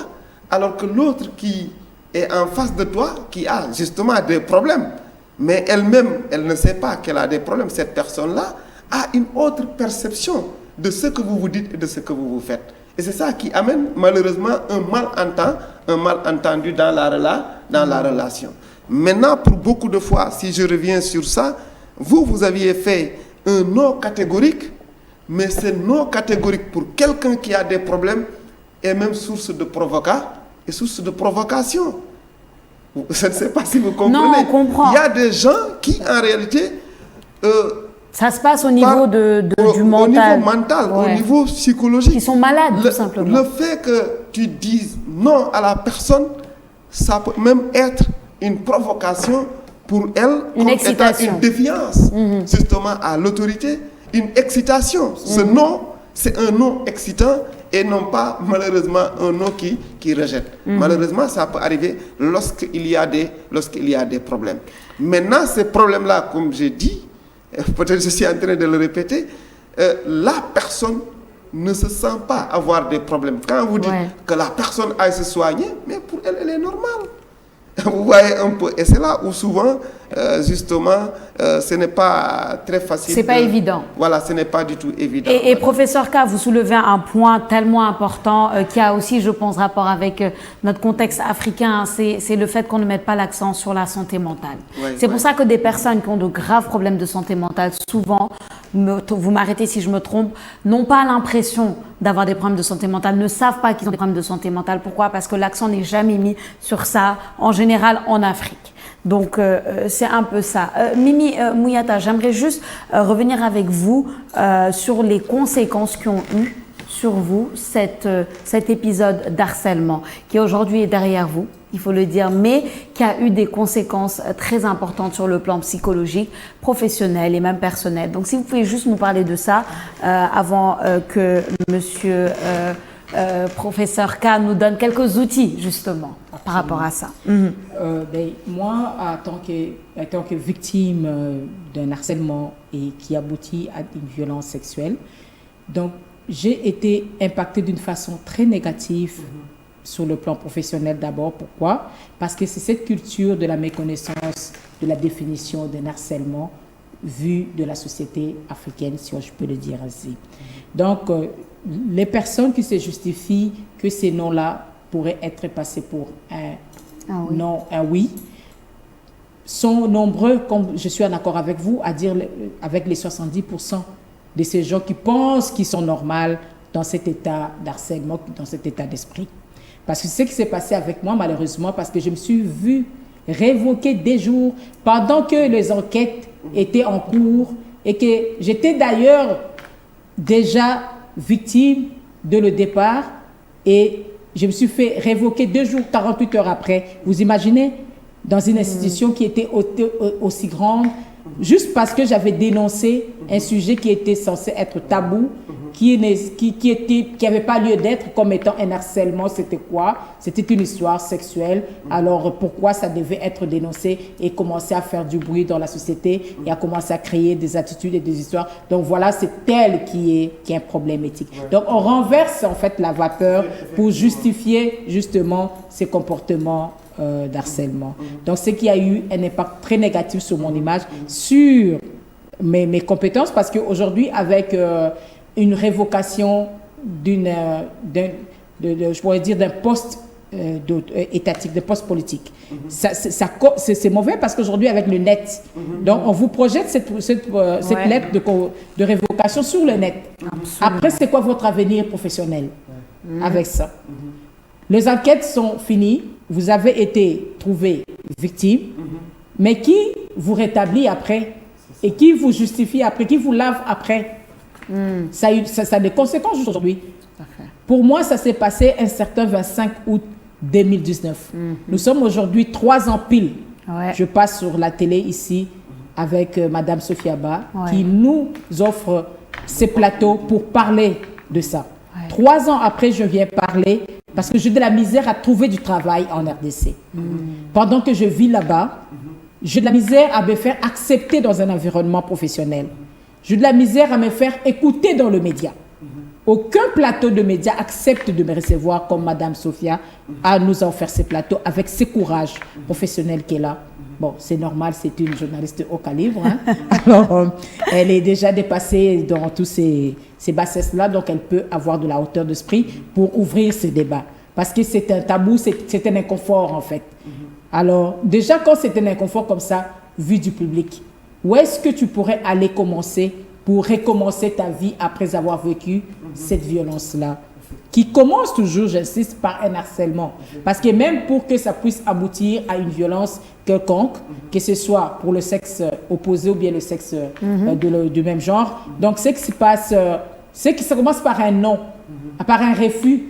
alors que l'autre qui est en face de toi, qui a justement des problèmes, mais elle-même, elle ne sait pas qu'elle a des problèmes, cette personne-là a une autre perception de ce que vous vous dites et de ce que vous vous faites. Et c'est ça qui amène malheureusement un malentendu dans la relation. Maintenant, pour beaucoup de fois, si je reviens sur ça, vous aviez fait un non catégorique, mais ce non catégorique pour quelqu'un qui a des problèmes est même source de provocation. Je ne sais pas si vous comprenez. Non, on comprend. Il y a des gens qui, en réalité... ça se passe au niveau du mental. Au niveau mental, au niveau psychologique. Ils sont malades, tout simplement. Le fait que tu dises non à la personne, ça peut même être une provocation pour elle, une excitation. Une défiance, justement, à l'autorité, une excitation. Ce non, c'est un non excitant et non pas, malheureusement, un non qui rejette. Malheureusement, ça peut arriver lorsqu'il y a des problèmes. Maintenant, ces problèmes-là, comme j'ai dit, peut-être je suis en train de le répéter, la personne ne se sent pas avoir des problèmes. Quand vous dites que la personne aille se soigner, mais pour elle, elle est normale. Vous voyez un peu. Et c'est là où souvent, justement, ce n'est pas très facile. C'est pas évident. Voilà, ce n'est pas du tout évident. Et professeur K, vous soulevez un point tellement important qui a aussi, je pense, rapport avec notre contexte africain. C'est le fait qu'on ne mette pas l'accent sur la santé mentale. C'est pour ça que des personnes qui ont de graves problèmes de santé mentale, souvent, vous m'arrêtez si je me trompe, n'ont pas l'impression d'avoir des problèmes de santé mentale, ne savent pas qu'ils ont des problèmes de santé mentale. Pourquoi? Parce que l'accent n'est jamais mis sur ça, en général, en Afrique. Donc, c'est un peu ça. Mimi Mouyata, j'aimerais juste revenir avec vous sur les conséquences qu'ont eu sur vous cet épisode d'harcèlement qui aujourd'hui est derrière vous, il faut le dire, mais qui a eu des conséquences très importantes sur le plan psychologique, professionnel et même personnel. Donc, si vous pouvez juste nous parler de ça avant que monsieur professeur K nous donne quelques outils justement par rapport à ça. Moi, en tant que victime d'un harcèlement et qui aboutit à une violence sexuelle, donc j'ai été impactée d'une façon très négative sur le plan professionnel d'abord. Pourquoi? Parce que c'est cette culture de la méconnaissance de la définition d'un harcèlement vu de la société africaine, si je peux le dire ainsi. Donc, les personnes qui se justifient que ces noms-là pourraient être passés pour non, un oui, sont nombreux, comme je suis en accord avec vous, à dire avec les 70% de ces gens qui pensent qu'ils sont normaux dans cet état d'harcèlement, dans cet état d'esprit. Parce que c'est ce qui s'est passé avec moi, malheureusement, parce que je me suis vue révoquer des jours pendant que les enquêtes étaient en cours et que j'étais d'ailleurs déjà victime de le départ et je me suis fait révoquer 2 jours, 48 heures après. Vous imaginez, dans une institution qui était aussi grande, juste parce que j'avais dénoncé un sujet qui était censé être tabou qui avait pas lieu d'être comme étant un harcèlement. C'était quoi? C'était une histoire sexuelle. Alors pourquoi ça devait être dénoncé et commencer à faire du bruit dans la société et à commencer à créer des attitudes et des histoires? Donc voilà, c'est elle qui est un problème éthique. Donc on renverse en fait la vapeur pour justifier justement ces comportements d'harcèlement. Donc c'est qu'il y a eu un impact très négatif sur mon image, sur mes compétences, parce qu'aujourd'hui avec une révocation je pourrais dire d'un poste étatique, de poste politique. C'est mauvais parce qu'aujourd'hui avec le net, donc on vous projette cette lettre de révocation sur le net. Absolument. Après, c'est quoi votre avenir professionnel avec ça? Les enquêtes sont finies, vous avez été trouvé victime, mais qui vous rétablit après et qui vous justifie après, qui vous lave après? Ça a des conséquences aujourd'hui. Pour moi, ça s'est passé un certain 25 août 2019. Nous sommes aujourd'hui 3 ans pile. Ouais. Je passe sur la télé ici avec Madame Sophia Ba, qui nous offre ces plateaux pour parler de ça. Ouais. 3 ans après, je viens parler parce que j'ai de la misère à trouver du travail en RDC. Pendant que je vis là-bas, j'ai de la misère à me faire accepter dans un environnement professionnel. J'ai de la misère à me faire écouter dans le média. Aucun plateau de médias accepte de me recevoir comme Madame Sophia nous a offert ces plateaux avec ce courage professionnel qu'elle a. Bon, c'est normal, c'est une journaliste haut calibre. Hein. Alors, elle est déjà dépassée dans tous ces bassesses-là, donc elle peut avoir de la hauteur d'esprit pour ouvrir ce débat. Parce que c'est un tabou, c'est un inconfort en fait. Alors, déjà quand c'est un inconfort comme ça, vu du public, où est-ce que tu pourrais aller commencer pour recommencer ta vie après avoir vécu cette violence-là, qui commence toujours, j'insiste, par un harcèlement. Parce que même pour que ça puisse aboutir à une violence quelconque, que ce soit pour le sexe opposé ou bien le sexe du même genre, donc ce qui se passe, c'est que ça commence par un non, par un refus.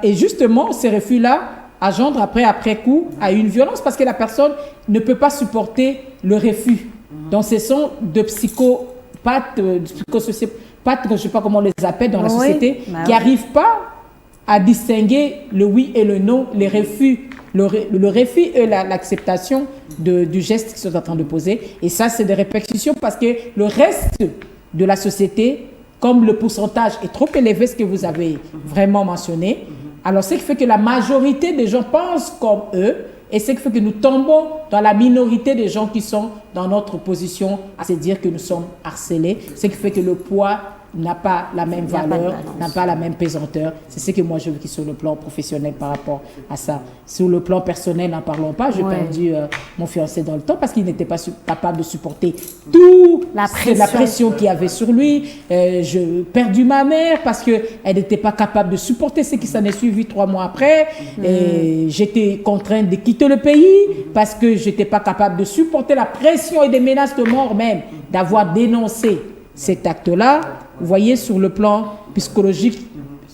Et justement, ces refus-là engendrent après coup à une violence parce que la personne ne peut pas supporter le refus. Donc ce sont de psychopathes, je ne sais pas comment on les appelle dans la société, qui n'arrivent pas à distinguer le oui et le non, les refus, le refus et l'acceptation du geste qu'ils sont en train de poser. Et ça, c'est des répercussions parce que le reste de la société, comme le pourcentage est trop élevé, ce que vous avez vraiment mentionné, alors ce qui fait que la majorité des gens pensent comme eux, et ce qui fait que nous tombons dans la minorité des gens qui sont dans notre position à se dire que nous sommes harcelés. Ce qui fait que le poids n'a pas la même valeur, n'a pas la même pesanteur. C'est ce que moi je veux sur le plan professionnel par rapport à ça. Sur le plan personnel, n'en parlons pas. J'ai perdu mon fiancé dans le temps parce qu'il n'était pas capable de supporter toute la pression qu'il y avait sur lui. J'ai perdu ma mère parce qu'elle n'était pas capable de supporter ce qui s'en est suivi 3 mois après. J'étais contrainte de quitter le pays parce que je n'étais pas capable de supporter la pression et des menaces de mort même d'avoir dénoncé cet acte-là. Vous voyez sur le plan psychologique,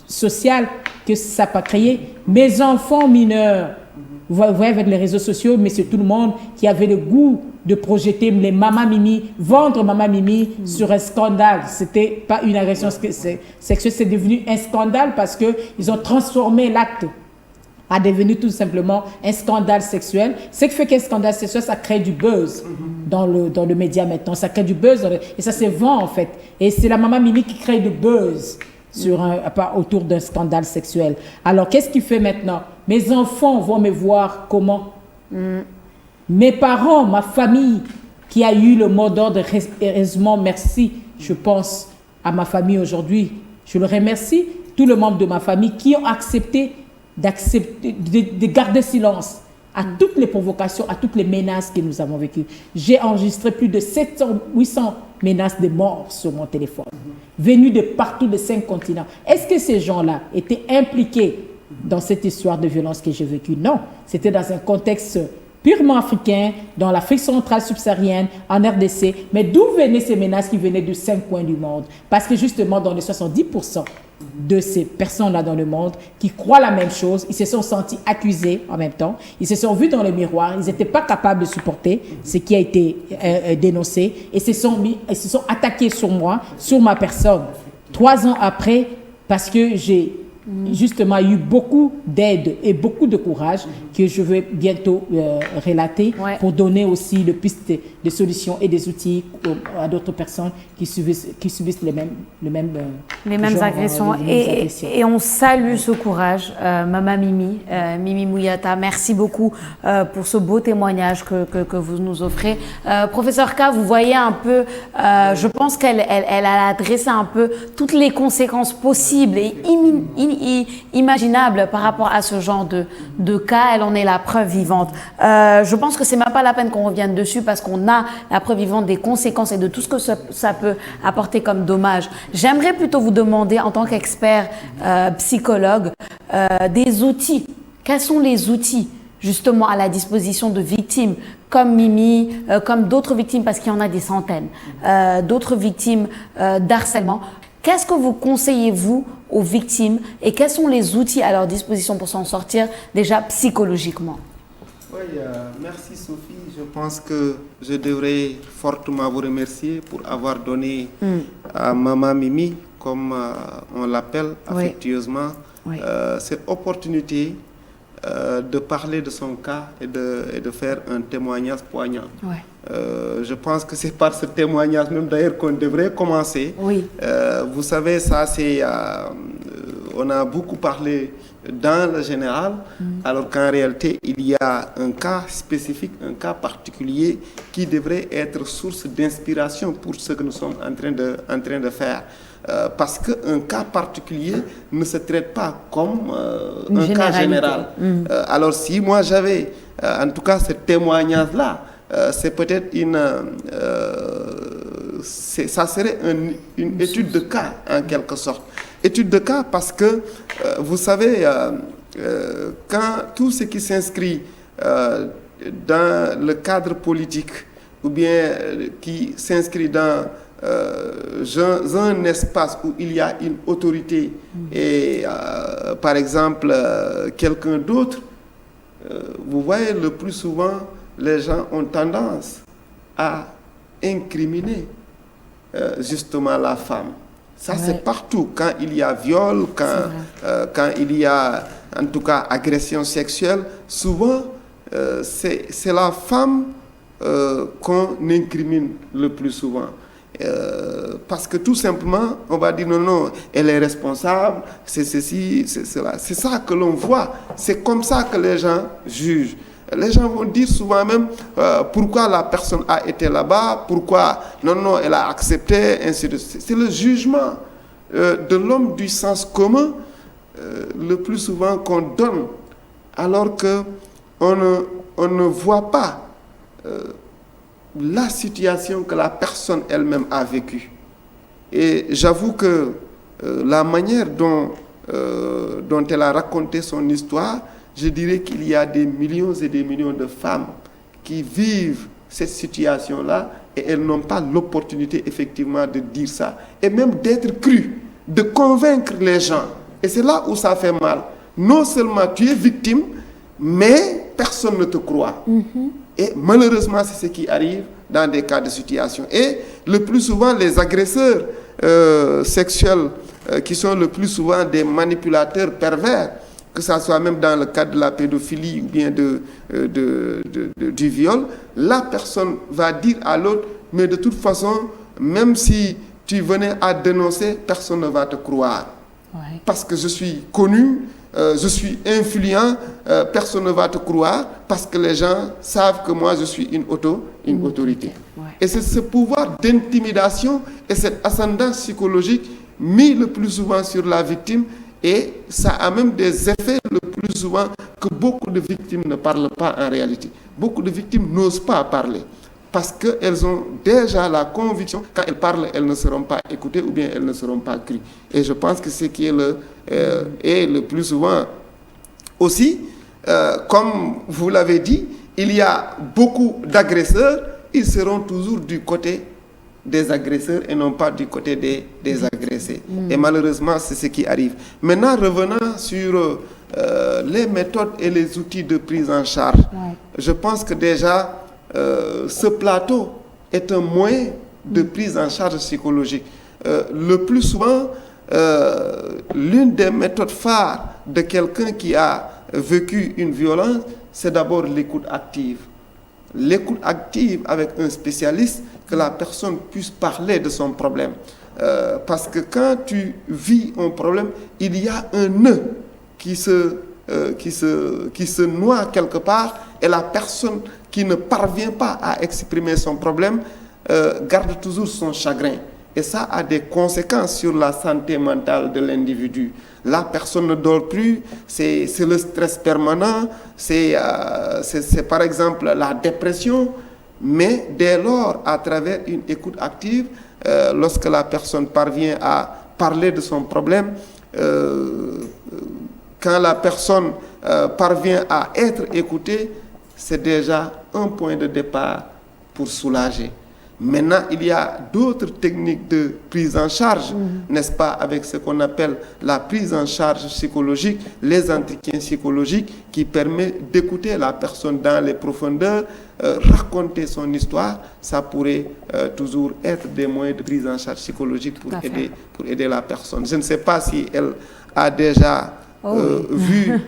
social, que ça peut créer. Mes enfants mineurs, vous voyez avec les réseaux sociaux, mais c'est tout le monde qui avait le goût de projeter les Mama Mimi, vendre Mama Mimi sur un scandale. C'était pas une agression sexuelle, c'est devenu un scandale parce qu'ils ont transformé l'acte a devenu tout simplement un scandale sexuel. Ce qui fait qu'un scandale sexuel, ça crée du buzz dans le média maintenant. Ça crée du buzz et ça se vend en fait. Et c'est la Mama Mimi qui crée du buzz autour d'un scandale sexuel. Alors qu'est-ce qu'il fait maintenant? Mes enfants vont me voir comment? Mes parents, ma famille qui a eu le mot d'ordre, heureusement, merci, je pense à ma famille aujourd'hui. Je le remercie, tous les membres de ma famille qui ont accepté de garder silence à toutes les provocations, à toutes les menaces que nous avons vécues. J'ai enregistré plus de 800 menaces de mort sur mon téléphone, venues de partout de 5 continents. Est-ce que ces gens-là étaient impliqués dans cette histoire de violence que j'ai vécue? Non, c'était dans un contexte purement africain, dans l'Afrique centrale subsaharienne, en RDC. Mais d'où venaient ces menaces qui venaient de 5 coins du monde? Parce que justement, dans les 70% de ces personnes-là dans le monde qui croient la même chose, ils se sont sentis accusés en même temps, ils se sont vus dans le miroir, ils n'étaient pas capables de supporter ce qui a été dénoncé et se sont attaqués sur moi, sur ma personne. 3 ans après, parce que j'ai justement eu beaucoup d'aide et beaucoup de courage que je vais bientôt relater pour donner aussi des pistes de solutions et des outils à d'autres personnes qui subissent les mêmes agressions. Et on salue ce courage, Maman Mimi, Mimi Mouyata. Merci beaucoup pour ce beau témoignage que vous nous offrez. Professeur K, vous voyez un peu, je pense qu'elle a adressé un peu toutes les conséquences possibles et imaginable par rapport à ce genre de cas. Elle en est la preuve vivante. Je pense que c'est même pas la peine qu'on revienne dessus parce qu'on a la preuve vivante des conséquences et de tout ce que ça peut apporter comme dommage. J'aimerais plutôt vous demander, en tant qu'expert psychologue, des outils. Quels sont les outils justement à la disposition de victimes comme Mimi, comme d'autres victimes, parce qu'il y en a des centaines, d'autres victimes d'harcèlement? Qu'est-ce que vous conseillez, vous, aux victimes et quels sont les outils à leur disposition pour s'en sortir déjà psychologiquement? Oui, merci Sophie. Je pense que je devrais fortement vous remercier pour avoir donné à Maman Mimi, comme on l'appelle affectueusement, cette opportunité de parler de son cas et de faire un témoignage poignant. Je pense que c'est par ce témoignage même d'ailleurs qu'on devrait commencer. Vous savez, ça c'est... on a beaucoup parlé dans le général, alors qu'en réalité, il y a un cas spécifique, un cas particulier qui devrait être source d'inspiration pour ce que nous sommes en train de faire. Parce qu'un cas particulier ne se traite pas comme un cas général. Alors si moi j'avais en tout cas ce témoignage-là, c'est peut-être ça serait une étude de cas en quelque sorte. Étude de cas parce que vous savez, quand tout ce qui s'inscrit dans le cadre politique ou bien qui s'inscrit dans un espace où il y a une autorité et par exemple quelqu'un d'autre, vous voyez le plus souvent les gens ont tendance à incriminer justement la femme. Ça c'est partout, quand il y a viol, quand il y a en tout cas agression sexuelle, souvent c'est la femme qu'on incrimine le plus souvent. Parce que tout simplement, on va dire non, elle est responsable, c'est ceci, c'est cela. C'est ça que l'on voit, c'est comme ça que les gens jugent. Les gens vont dire souvent même pourquoi la personne a été là-bas, pourquoi non, elle a accepté, ainsi de suite. C'est le jugement de l'homme du sens commun le plus souvent qu'on donne, alors qu'on ne voit pas la situation que la personne elle-même a vécue. Et j'avoue que la manière dont elle a raconté son histoire, je dirais qu'il y a des millions et des millions de femmes qui vivent cette situation-là et elles n'ont pas l'opportunité effectivement de dire ça. Et même d'être crues, de convaincre les gens. Et c'est là où ça fait mal. Non seulement tu es victime, mais personne ne te croit. Et malheureusement, c'est ce qui arrive dans des cas de situation. Et le plus souvent, les agresseurs sexuels, qui sont le plus souvent des manipulateurs pervers, que ce soit même dans le cadre de la pédophilie ou bien du viol, la personne va dire à l'autre, mais de toute façon, même si tu venais à dénoncer, personne ne va te croire. Parce que je suis connu, je suis influent, personne ne va te croire parce que les gens savent que moi je suis une autorité. Et c'est ce pouvoir d'intimidation et cette ascendance psychologique mis le plus souvent sur la victime, et ça a même des effets le plus souvent que beaucoup de victimes ne parlent pas en réalité. Beaucoup de victimes n'osent pas parler parce qu'elles ont déjà la conviction quand elles parlent, elles ne seront pas écoutées ou bien elles ne seront pas crues. Et je pense que ce qui est le plus souvent aussi, comme vous l'avez dit, il y a beaucoup d'agresseurs, ils seront toujours du côté des agresseurs et non pas du côté des agressés. Et malheureusement, c'est ce qui arrive. Maintenant, revenant sur les méthodes et les outils de prise en charge, je pense que déjà, ce plateau est un moyen de prise en charge psychologique. Le plus souvent, l'une des méthodes phares de quelqu'un qui a vécu une violence, c'est d'abord l'écoute active. L'écoute active avec un spécialiste, que la personne puisse parler de son problème. Parce que quand tu vis un problème, il y a un nœud qui se noie quelque part, et la personne qui ne parvient pas à exprimer son problème garde toujours son chagrin. Et ça a des conséquences sur la santé mentale de l'individu. La personne ne dort plus, c'est le stress permanent, c'est par exemple la dépression. Mais dès lors, à travers une écoute active, lorsque la personne parvient à parler de son problème, quand la personne parvient à être écoutée, c'est déjà un point de départ pour soulager. Maintenant, il y a d'autres techniques de prise en charge, n'est-ce pas, avec ce qu'on appelle la prise en charge psychologique, les entretiens psychologiques qui permettent d'écouter la personne dans les profondeurs, raconter son histoire. Ça pourrait toujours être des moyens de prise en charge psychologique pour aider la personne. Je ne sais pas si elle a déjà vu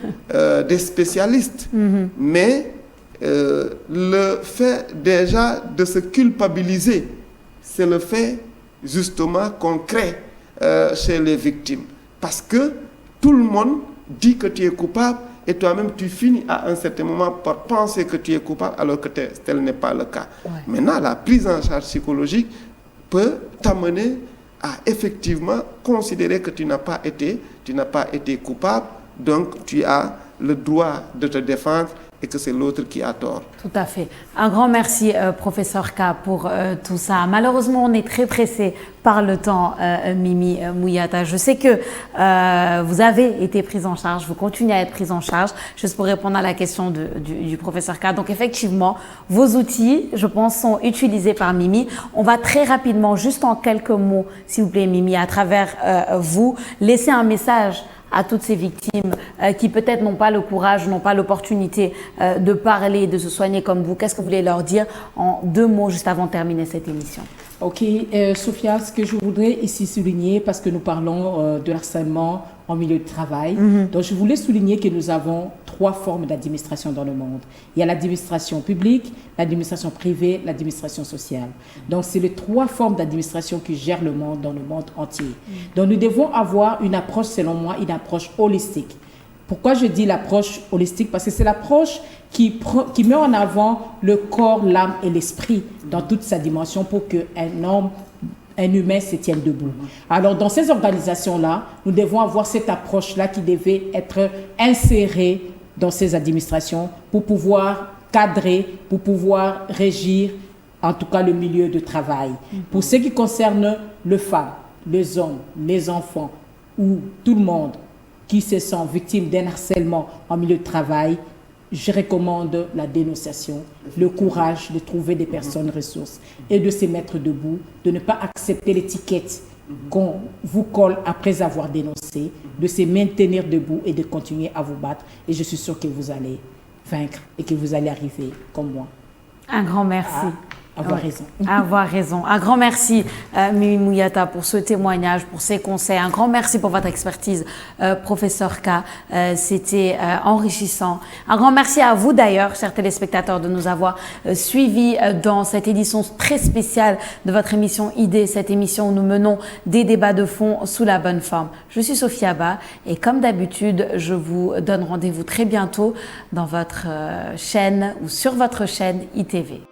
des spécialistes, mais le fait déjà de se culpabiliser, c'est le fait justement qu'on crée chez les victimes. Parce que tout le monde dit que tu es coupable et toi-même tu finis à un certain moment par penser que tu es coupable alors que tel n'est pas le cas. Ouais. Maintenant, la prise en charge psychologique peut t'amener à effectivement considérer que tu n'as pas été coupable, donc tu as le droit de te défendre et que c'est l'autre qui a tort. Tout à fait. Un grand merci, professeur Ka, pour tout ça. Malheureusement, on est très pressé par le temps, Mimi Mouyata. Je sais que vous avez été prise en charge, vous continuez à être prise en charge, juste pour répondre à la question du professeur Ka. Donc effectivement, vos outils, je pense, sont utilisés par Mimi. On va très rapidement, juste en quelques mots, s'il vous plaît, Mimi, à travers vous, laisser un message à toutes ces victimes qui peut-être n'ont pas le courage, n'ont pas l'opportunité de parler, de se soigner comme vous. Qu'est-ce que vous voulez leur dire en 2 mots juste avant de terminer cette émission? Ok, Sophia, ce que je voudrais ici souligner, parce que nous parlons de harcèlement en milieu de travail, donc je voulais souligner que nous avons 3 formes d'administration dans le monde. Il y a l'administration publique, l'administration privée, l'administration sociale. Donc c'est les 3 formes d'administration qui gèrent le monde dans le monde entier. Donc nous devons avoir une approche, selon moi, une approche holistique. Pourquoi je dis l'approche holistique? Parce que c'est l'approche qui met en avant le corps, l'âme et l'esprit dans toute sa dimension pour qu'un humain se tienne debout. Alors, dans ces organisations-là, nous devons avoir cette approche-là qui devait être insérée dans ces administrations pour pouvoir cadrer, pour pouvoir régir, en tout cas, le milieu de travail. Pour ce qui concerne les femmes, les hommes, les enfants ou tout le monde qui se sent victime d'un harcèlement en milieu de travail, je recommande la dénonciation, le courage de trouver des personnes ressources et de se mettre debout, de ne pas accepter l'étiquette qu'on vous colle après avoir dénoncé, de se maintenir debout et de continuer à vous battre. Et je suis sûre que vous allez vaincre et que vous allez arriver comme moi. Un grand merci. Avoir raison. Avoir raison. Un grand merci, Mimi Mouyata, pour ce témoignage, pour ces conseils. Un grand merci pour votre expertise, professeur Ka. C'était enrichissant. Un grand merci à vous d'ailleurs, chers téléspectateurs, de nous avoir suivis dans cette édition très spéciale de votre émission Idée, cette émission où nous menons des débats de fond sous la bonne forme. Je suis Sophia Ba et comme d'habitude, je vous donne rendez-vous très bientôt dans votre chaîne ou sur votre chaîne ITV.